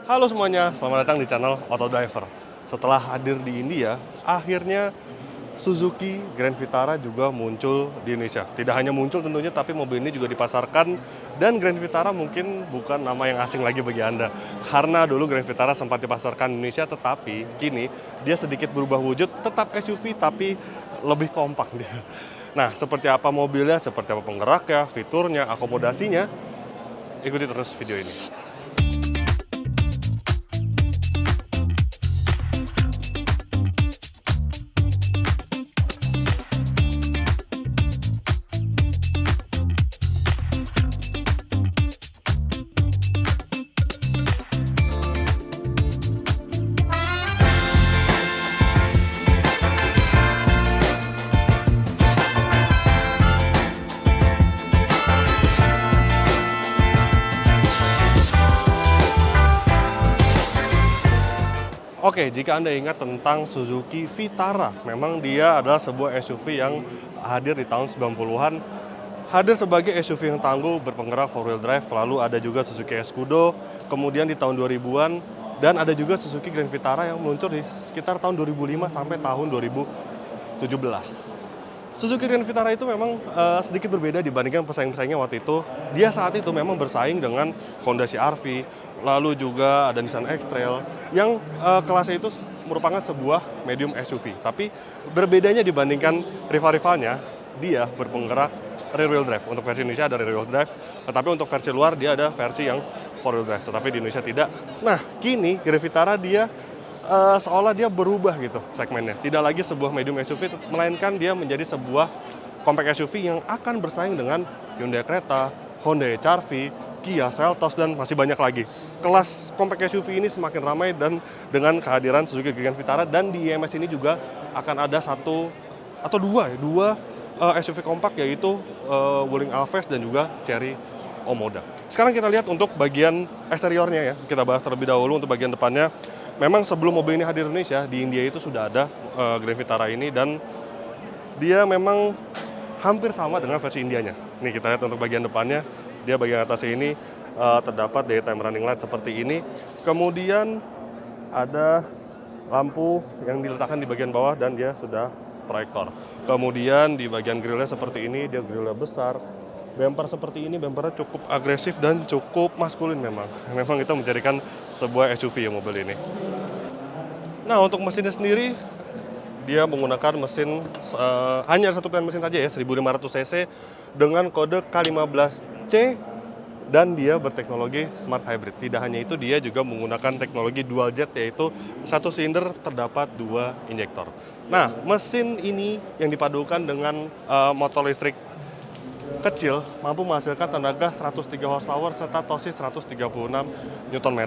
Halo semuanya, selamat datang di channel Autodriver. Setelah hadir di India, akhirnya Suzuki Grand Vitara juga muncul di Indonesia. Tidak hanya muncul tentunya, tapi mobil ini juga dipasarkan. Dan Grand Vitara mungkin bukan nama yang asing lagi bagi Anda. Karena dulu Grand Vitara sempat dipasarkan di Indonesia, tetapi kini dia sedikit berubah wujud, tetap SUV tapi lebih kompak dia. Nah, seperti apa mobilnya, seperti apa penggeraknya, fiturnya, akomodasinya, ikuti terus video ini. Oke, jika Anda ingat tentang Suzuki Vitara, memang dia adalah sebuah SUV yang hadir di tahun 90-an. Hadir sebagai SUV yang tangguh, berpenggerak 4-wheel drive, lalu ada juga Suzuki Escudo, kemudian di tahun 2000-an, dan ada juga Suzuki Grand Vitara yang meluncur di sekitar tahun 2005 sampai tahun 2017. Suzuki Grand Vitara itu memang sedikit berbeda dibandingkan pesaing-pesaingnya waktu itu. Dia saat itu memang bersaing dengan Honda CR-V, lalu juga ada Nissan X-Trail yang kelasnya itu merupakan sebuah medium SUV. Tapi berbedanya dibandingkan rival-rivalnya, dia berpenggerak rear wheel drive. Untuk versi Indonesia ada rear wheel drive, tetapi untuk versi luar dia ada versi yang 4-wheel drive, tetapi di Indonesia tidak. Nah, kini Grand Vitara dia seolah dia berubah gitu segmennya. Tidak lagi sebuah medium SUV, melainkan dia menjadi sebuah compact SUV yang akan bersaing dengan Hyundai Creta, Honda HR-V, Kia Seltos, dan masih banyak lagi. Kelas compact SUV ini semakin ramai dan dengan kehadiran Suzuki Grand Vitara, dan di IMS ini juga akan ada satu atau dua SUV kompak, yaitu Wuling Alphard dan juga Chery Omoda. Sekarang kita lihat untuk bagian eksteriornya ya. Kita bahas terlebih dahulu untuk bagian depannya. Memang sebelum mobil ini hadir di Indonesia, di India itu sudah ada Grand Vitara ini, dan dia memang hampir sama dengan versi Indianya. Nih kita lihat untuk bagian depannya, dia bagian atasnya ini terdapat daytime running light seperti ini. Kemudian ada lampu yang diletakkan di bagian bawah dan dia sudah proyektor. Kemudian di bagian grillnya seperti ini, dia grillnya besar. Bumper seperti ini, bumpernya cukup agresif dan cukup maskulin memang. Memang itu menjadikan sebuah SUV ya mobil ini. Nah, untuk mesinnya sendiri, dia menggunakan mesin hanya satu pilihan mesin saja ya, 1500 cc dengan kode K15C, dan dia berteknologi smart hybrid. Tidak hanya itu, dia juga menggunakan teknologi dual jet, yaitu satu silinder terdapat 2 injektor. Nah, mesin ini yang dipadukan dengan motor listrik kecil mampu menghasilkan tenaga 103 horsepower serta torsi 136 Nm.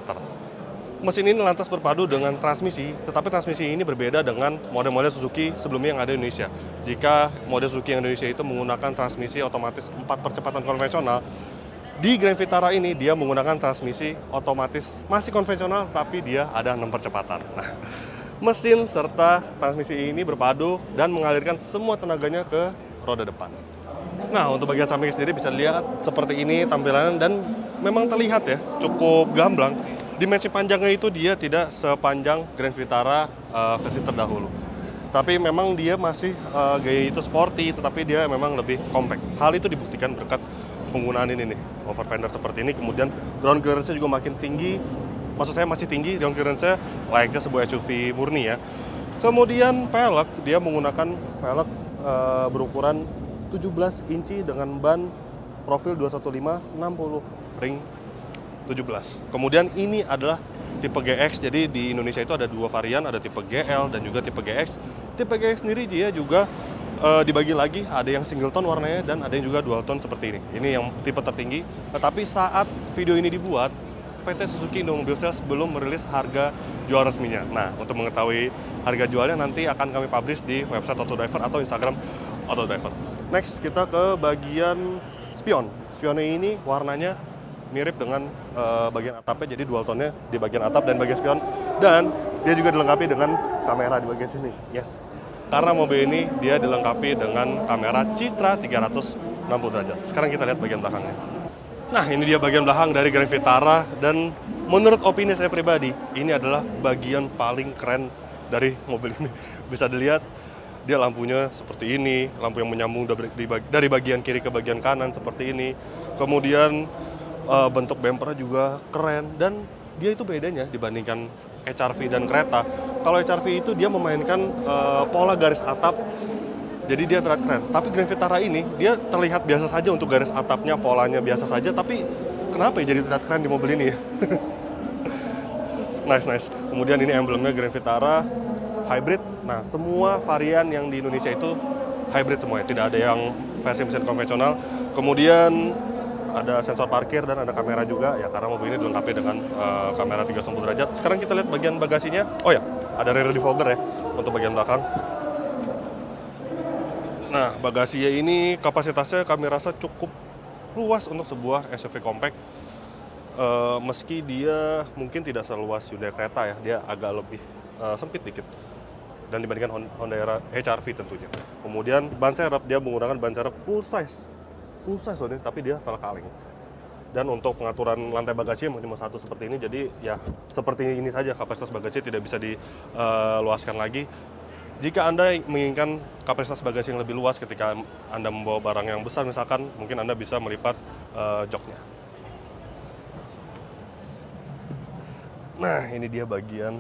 Mesin ini lantas berpadu dengan transmisi, tetapi transmisi ini berbeda dengan model-model Suzuki sebelumnya yang ada di Indonesia. Jika model Suzuki yang Indonesia itu menggunakan transmisi otomatis 4 percepatan konvensional, di Grand Vitara ini dia menggunakan transmisi otomatis masih konvensional, tapi dia ada 6 percepatan. Nah, mesin serta transmisi ini berpadu dan mengalirkan semua tenaganya ke roda depan. Nah, untuk bagian samping sendiri bisa dilihat seperti ini tampilannya, dan memang terlihat ya cukup gamblang. Dimensi panjangnya itu dia tidak sepanjang Grand Vitara versi terdahulu. Tapi memang dia masih gaya itu sporty, tetapi dia memang lebih compact. Hal itu dibuktikan berkat penggunaan ini nih, over fender seperti ini. Kemudian ground clearance-nya juga makin tinggi. Maksud saya masih tinggi, ground clearance-nya layaknya sebuah SUV murni ya. Kemudian pelek, dia menggunakan pelek berukuran 17 inci dengan ban profil 215 60 ring 17. Kemudian ini adalah tipe GX, jadi di Indonesia itu ada 2 varian, ada tipe GL dan juga tipe GX. Tipe GX sendiri dia juga dibagi lagi, ada yang single tone warnanya dan ada yang juga dual tone seperti ini. Ini yang tipe tertinggi, tetapi saat video ini dibuat, PT Suzuki Indomobil Sales belum merilis harga jual resminya. Nah, untuk mengetahui harga jualnya nanti akan kami publish di website Autodriver atau Instagram Autodriver. Next, kita ke bagian spion. Spionnya ini warnanya mirip dengan bagian atapnya, jadi dual tone-nya di bagian atap dan bagian spion. Dan dia juga dilengkapi dengan kamera di bagian sini. Yes, karena mobil ini dia dilengkapi dengan kamera Citra 360 derajat. Sekarang kita lihat bagian belakangnya. Nah, ini dia bagian belakang dari Grand Vitara, dan menurut opini saya pribadi, ini adalah bagian paling keren dari mobil ini. Bisa dilihat, dia lampunya seperti ini, lampu yang menyambung dari bagian kiri ke bagian kanan seperti ini. Kemudian bentuk bumpernya juga keren, dan dia itu bedanya dibandingkan HR-V dan kereta. Kalau HR-V itu dia memainkan pola garis atap, jadi dia terlihat keren. Tapi Grand Vitara ini dia terlihat biasa saja untuk garis atapnya, polanya biasa saja, tapi kenapa ya jadi terlihat keren di mobil ini ya? Nice, nice. Kemudian ini emblemnya Grand Vitara hybrid. Nah, semua varian yang di Indonesia itu hybrid semuanya, tidak ada yang versi mesin konvensional. Kemudian ada sensor parkir dan ada kamera juga ya, karena mobil ini dilengkapi dengan kamera 360 derajat. Sekarang kita lihat bagian bagasinya. Oh ya, ada rear defogger ya untuk bagian belakang. Nah, bagasinya ini kapasitasnya kami rasa cukup luas untuk sebuah SUV compact. Meski dia mungkin tidak seluas Hyundai Creta ya, dia agak lebih sempit dikit dan dibandingkan Honda HR-V tentunya. Kemudian ban serep, dia menggunakan ban serep full size loh ini, tapi dia velg kaleng. Dan untuk pengaturan lantai bagasi cuma satu seperti ini, jadi ya seperti ini saja, kapasitas bagasi tidak bisa diluaskan lagi. Jika Anda menginginkan kapasitas bagasi yang lebih luas ketika Anda membawa barang yang besar, misalkan mungkin Anda bisa melipat joknya. Nah, ini dia bagian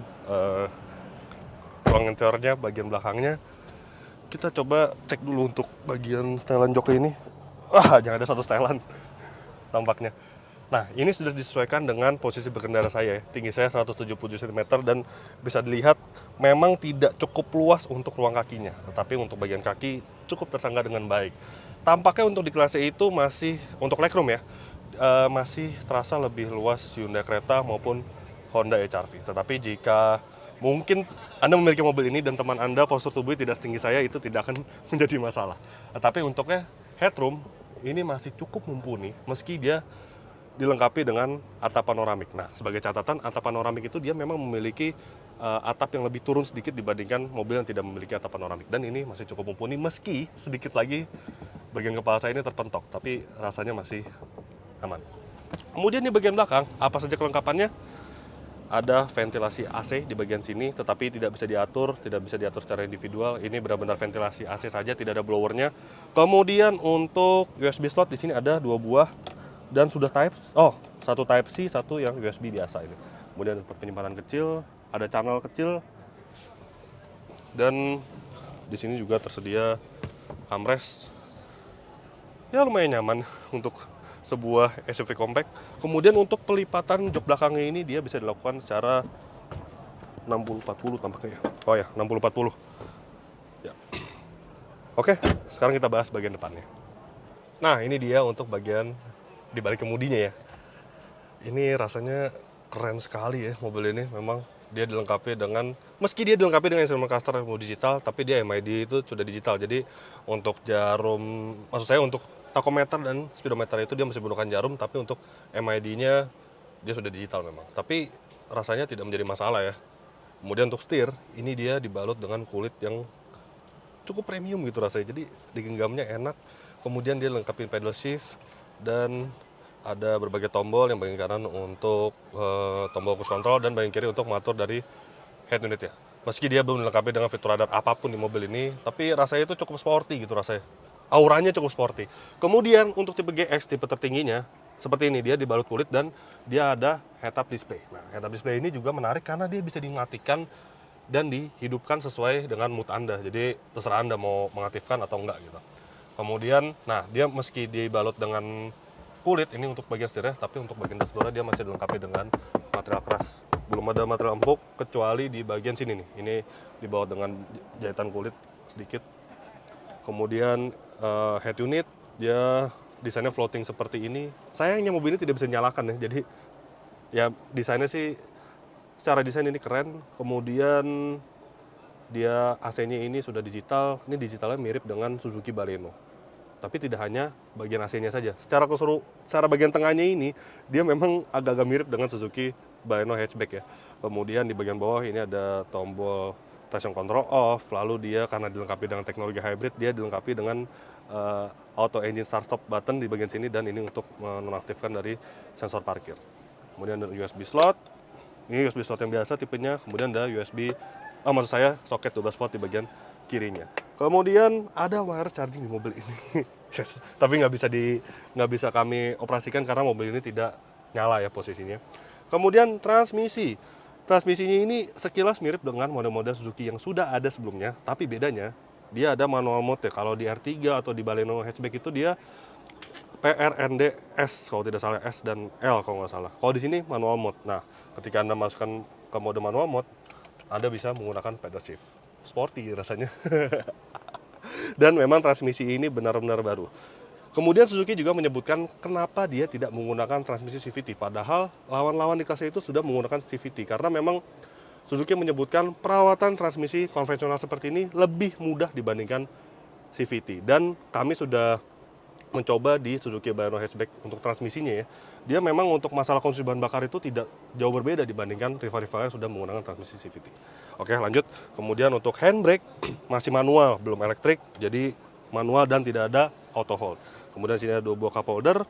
ruang interiornya, bagian belakangnya. Kita coba cek dulu untuk bagian setelan jok ini. Wah, jangan ada satu setelan tampaknya. Nah, ini sudah disesuaikan dengan posisi berkendara saya. Tinggi saya 177 cm dan bisa dilihat memang tidak cukup luas untuk ruang kakinya. Tetapi untuk bagian kaki cukup tersangga dengan baik. Tampaknya untuk di kelas E itu masih, untuk legroom ya, masih terasa lebih luas Hyundai Creta maupun Honda HR-V. Tetapi jika mungkin Anda memiliki mobil ini dan teman Anda postur tubuhnya tidak setinggi saya, itu tidak akan menjadi masalah. Tapi untuknya headroom ini masih cukup mumpuni meski dia dilengkapi dengan atap panoramik. Nah, sebagai catatan, atap panoramik itu dia memang memiliki atap yang lebih turun sedikit dibandingkan mobil yang tidak memiliki atap panoramik. Dan ini masih cukup mumpuni meski sedikit lagi bagian kepala saya ini terpentok, tapi rasanya masih aman. Kemudian di bagian belakang, apa saja kelengkapannya? Ada ventilasi AC di bagian sini, tetapi tidak bisa diatur secara individual. Ini benar-benar ventilasi AC saja, tidak ada blowernya. Kemudian untuk USB slot di sini ada 2 buah dan sudah satu Type C, satu yang USB biasa ini. Kemudian penyimpanan kecil, ada channel kecil, dan di sini juga tersedia armrest. Ya lumayan nyaman untuk sebuah SUV compact. Kemudian untuk pelipatan jok belakangnya ini dia bisa dilakukan secara 60-40 tampaknya ya. Oh ya, 60-40. Ya. Oke, sekarang kita bahas bagian depannya. Nah, ini dia untuk bagian di balik kemudinya ya. Ini rasanya keren sekali ya mobil ini. Memang dia dilengkapi dengan, meski dia dilengkapi dengan instrument cluster mode digital, tapi dia MID itu sudah digital. Jadi untuk jarum, maksud saya untuk tachometer dan speedometer itu dia masih menggunakan jarum, tapi untuk MID-nya dia sudah digital memang. Tapi rasanya tidak menjadi masalah ya. Kemudian untuk setir, ini dia dibalut dengan kulit yang cukup premium gitu rasanya. Jadi digenggamnya enak. Kemudian dia lengkapin pedal shift dan ada berbagai tombol, yang bagian kanan untuk tombol cruise control dan bagian kiri untuk mengatur dari head unit ya. Meski dia belum dilengkapi dengan fitur radar apapun di mobil ini, tapi rasanya itu cukup sporty gitu rasanya. Auranya cukup sporty. Kemudian untuk tipe GX, tipe tertingginya, seperti ini, dia dibalut kulit dan dia ada head-up display. Nah, head-up display ini juga menarik karena dia bisa dimatikan dan dihidupkan sesuai dengan mood Anda. Jadi terserah Anda mau mengaktifkan atau enggak gitu. Kemudian, nah dia meski dibalut dengan kulit ini untuk bagian setirnya, tapi untuk bagian dashboard dia masih dilengkapi dengan material keras. Belum ada material empuk kecuali di bagian sini nih. Ini dibalut dengan jahitan kulit sedikit. Kemudian head unit dia desainnya floating seperti ini. Sayangnya mobil ini tidak bisa dinyalakan ya. Jadi ya desainnya sih secara desain ini keren. Kemudian dia AC-nya ini sudah digital. Ini digitalnya mirip dengan Suzuki Baleno. Tapi tidak hanya bagian AC-nya saja. Secara bagian tengahnya ini dia memang agak-agak mirip dengan Suzuki Baleno hatchback ya. Kemudian di bagian bawah ini ada tombol traction control off. Lalu dia karena dilengkapi dengan teknologi hybrid, dia dilengkapi dengan auto engine start stop button di bagian sini, dan ini untuk menonaktifkan dari sensor parkir. Kemudian ada USB slot, ini USB slot yang biasa tipenya, kemudian ada USB, maksud saya soket 12 volt di bagian kirinya. Kemudian ada wire charging di mobil ini. Yes, tapi nggak bisa kami operasikan karena mobil ini tidak nyala ya posisinya. Kemudian transmisinya ini sekilas mirip dengan model-model Suzuki yang sudah ada sebelumnya, tapi bedanya dia ada manual mode ya. Kalau di R3 atau di Baleno hatchback itu dia PRND-S kalau tidak salah, S dan L kalau nggak salah. Kalau di sini manual mode. Nah, ketika Anda masukkan ke mode manual mode, Anda bisa menggunakan pedal shift. Sporty rasanya. Dan memang transmisi ini benar-benar baru. Kemudian Suzuki juga menyebutkan kenapa dia tidak menggunakan transmisi CVT, padahal lawan-lawan di kelas itu sudah menggunakan CVT, karena memang Suzuki menyebutkan perawatan transmisi konvensional seperti ini lebih mudah dibandingkan CVT. Dan kami sudah mencoba di Suzuki Baleno hatchback untuk transmisinya ya. Dia memang untuk masalah konsumsi bahan bakar itu tidak jauh berbeda dibandingkan rival-rivalnya yang sudah menggunakan transmisi CVT. Oke, lanjut. Kemudian untuk handbrake masih manual, belum elektrik, jadi manual dan tidak ada auto hold. Kemudian sini ada 2 buah cup holder,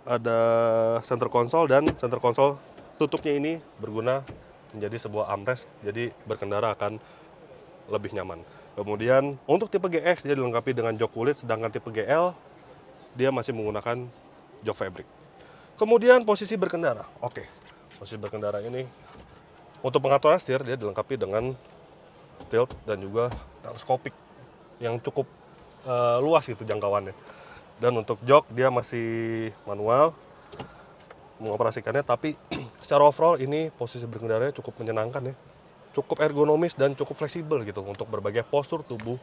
ada center console, dan center console tutupnya ini berguna menjadi sebuah armrest, jadi berkendara akan lebih nyaman. Kemudian untuk tipe GX dia dilengkapi dengan jok kulit, sedangkan tipe GL dia masih menggunakan jok fabric. Kemudian posisi berkendara. Oke, posisi berkendara ini untuk pengaturan setir dia dilengkapi dengan tilt dan juga teleskopik yang cukup luas gitu jangkauannya. Dan untuk jok dia masih manual mengoperasikannya, tapi secara overall ini posisi berkendaranya cukup menyenangkan ya, cukup ergonomis dan cukup fleksibel gitu untuk berbagai postur tubuh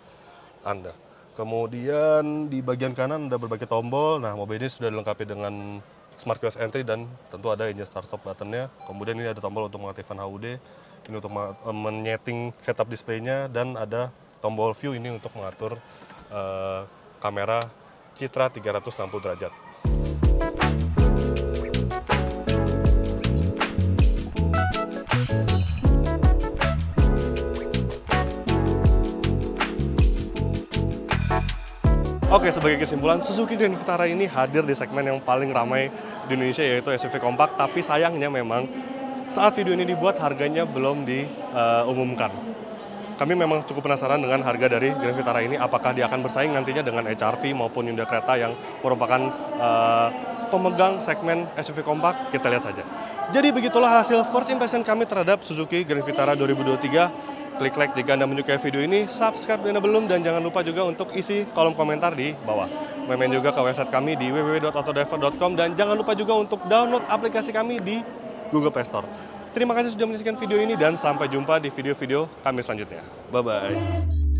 Anda. Kemudian di bagian kanan ada berbagai tombol. Nah, mobil ini sudah dilengkapi dengan smart keyless entry dan tentu ada engine start stop buttonnya. Kemudian ini ada tombol untuk mengaktifkan HUD, ini untuk menyeting head up display-nya, dan ada tombol view ini untuk mengatur kamera Citra 360 derajat. Oke, sebagai kesimpulan, Suzuki Grand Vitara ini hadir di segmen yang paling ramai di Indonesia, yaitu SUV kompak, tapi sayangnya memang saat video ini dibuat harganya belum diumumkan. Kami memang cukup penasaran dengan harga dari Grand Vitara ini, apakah dia akan bersaing nantinya dengan HR-V maupun Hyundai Creta yang merupakan pemegang segmen SUV kompak. Kita lihat saja. Jadi begitulah hasil first impression kami terhadap Suzuki Grand Vitara 2023. Klik like jika Anda menyukai video ini, subscribe jika Anda belum, dan jangan lupa juga untuk isi kolom komentar di bawah. Main juga ke website kami di www.autodriver.com, dan jangan lupa juga untuk download aplikasi kami di Google Play Store. Terima kasih sudah menyaksikan video ini, dan sampai jumpa di video-video kami selanjutnya. Bye-bye.